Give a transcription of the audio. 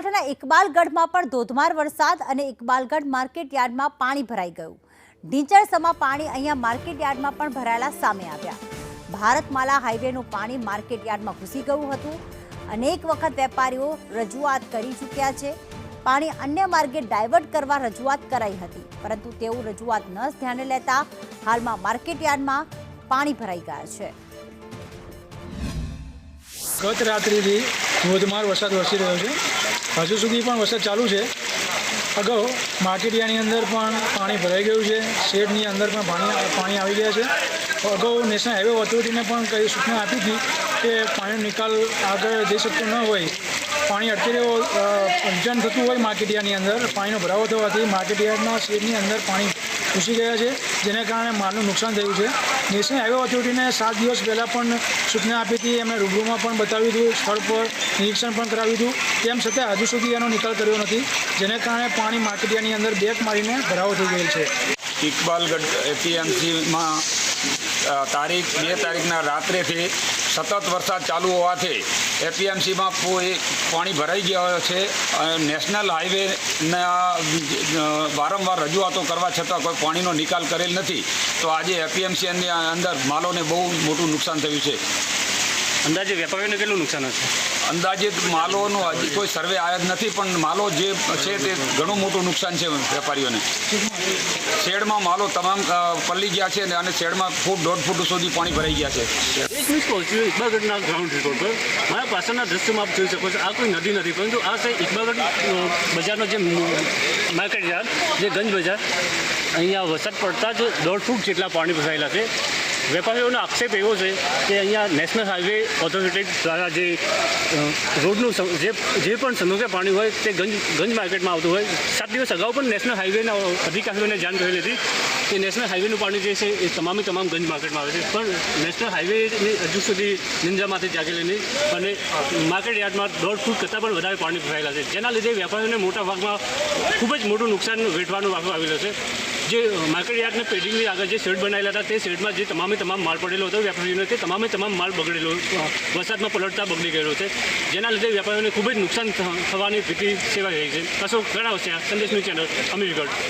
બનાસકાંઠાના ઇકબાલગઢમાં પણ ધોધમાર વરસાદ અને ઇકબાલગઢ માર્કેટ યાર્ડમાં પાણી ભરાઈ ગયું। ઢીંચણસમા પાણી અહીંયા માર્કેટ યાર્ડમાં પણ ભરાયેલા સામે આવ્યા। ભારતમાલા હાઈવેનું પાણી માર્કેટ યાર્ડમાં ઘૂસી ગયું હતું। અનેક વખત વેપારીઓ રજૂઆત કરી ચૂક્યા છે। પાણી અન્ય માર્ગે ડાયવર્ટ કરવા રજૂઆત કરાઈ હતી, પરંતુ તેઓ રજૂઆત ન ધ્યાને લેતા હાલમાં માર્કેટ યાર્ડમાં પાણી ભરાઈ ગયા છે। ગત રાત્રિથી ધોધમાર વરસાદ વરસી રહ્યો છે। હજુ સુધી પણ વરસાદ ચાલુ છે। અગાઉ માર્કેટ યાર્ડની અંદર પણ પાણી ભરાઈ ગયું છે। શેડની અંદર પણ પાણી આવી ગયા છે। અગાઉ નેશનલ હાઈવે ઓથોરિટીને પણ કઈ સૂચના આપી હતી કે પાણીનો નિકાલ આગળ જઈ શકતો ન હોય, પાણી અટકી અડચણ થતું હોય માર્કેટ યાર્ડની અંદર પાણીનો ભરાવો થવાથી માર્કેટ યાર્ડના શેડની અંદર પાણી ઘૂસી ગયા છે, જેને કારણે માલનું નુકસાન થયું છે। નેશનલ હાઈવે ઓથોરિટીને 7 દિવસ પહેલાં પણ સૂચના આપી હતી। એમણે રૂબરૂમાં પણ બતાવ્યું હતું, સ્થળ પર નિરીક્ષણ પણ કરાવ્યું હતું। તેમ છતાં હજુ સુધી એનો નિકાલ કર્યો નથી, જેને કારણે પાણી માર્કેટ યાર્ડની અંદર બેક મારીને ભરાવો થઈ ગયેલ છે। ઇકબાલગઢ એપીએમસીમાં તારીખ 2 તારીખના રાત્રેથી સતત વરસાદ ચાલુ હોવાથી એપીએમસીમાં પાણી ભરાઈ ગયા છે। નેશનલ હાઈવેના વારંવાર રજૂઆતો કરવા છતાં કોઈ પાણીનો નિકાલ કરેલ નથી, તો આજે એપીએમસીની અંદર માલોને બહુ મોટું નુકસાન થયું છે। અંદાજે વેપારીઓને કેટલું નુકસાન હશે? અંદાજિત માલોનું હજી કોઈ સર્વે આવ્યા જ નથી, પણ માલો જે છે તે ઘણું મોટું નુકસાન છે વેપારીઓને। શેડમાં માલો તમામ પલળી ગયા છે અને શેડમાં ફૂટ 1.5 ફૂટ સુધી પાણી ભરાઈ ગયા છે। એક મિનિટ કહું છું, ઇકબાલગઢના ગ્રાઉન્ડ રિપોર્ટ પર મારા પાછળના દ્રશ્યમાં આપ જોઈ શકો છો, આ કોઈ નદી નથી, પરંતુ આ છે ઇકબાલગઢ બજારનો જે માર્કેટ યાર્ડ, જે ગંજ બજાર। અહીંયા વરસાદ પડતા જ 1.5 ફૂટ જેટલા પાણી ભરાયેલા છે। વેપારીઓનો આક્ષેપ એવો છે કે અહીંયા નેશનલ હાઈવે ઓથોરિટી દ્વારા જે રોડનું જે પણ સમગ્ર પાણી હોય તે ગંજ માર્કેટમાં આવતું હોય। 7 દિવસ અગાઉ પણ નેશનલ હાઈવેના અધિકારીઓને જાણ કરેલી હતી કે નેશનલ હાઈવેનું પાણી જે છે એ તમામ ગંજ માર્કેટમાં આવે છે, પણ નેશનલ હાઈવેની હજુ સુધી નિંજામાંથી જાગેલી નહીં અને માર્કેટ યાર્ડમાં 1.5 ફૂટ કરતાં પણ વધારે પાણી ભરાયેલા છે, જેના લીધે વેપારીઓને મોટા ભાગમાં ખૂબ જ મોટું નુકસાન વેઠવાનો વાંકો આવેલો છે। જે માર્કેટ યાર્ડને પેડિંગની આગળ જે શેડ બનાવેલા હતા તે શેડમાં જે તમામ માલ પડેલો હતો વેપારીઓને, તે તમામ માલ બગડેલો વરસાદમાં પલળતા બગડી ગયેલો છે, જેના લીધે વેપારીઓને ખૂબ જ નુકસાન થવાની ભીતિ સેવાઈ રહી છે। કશો ઘણા છે સંદેશની ચેનલ અમીરગઢ।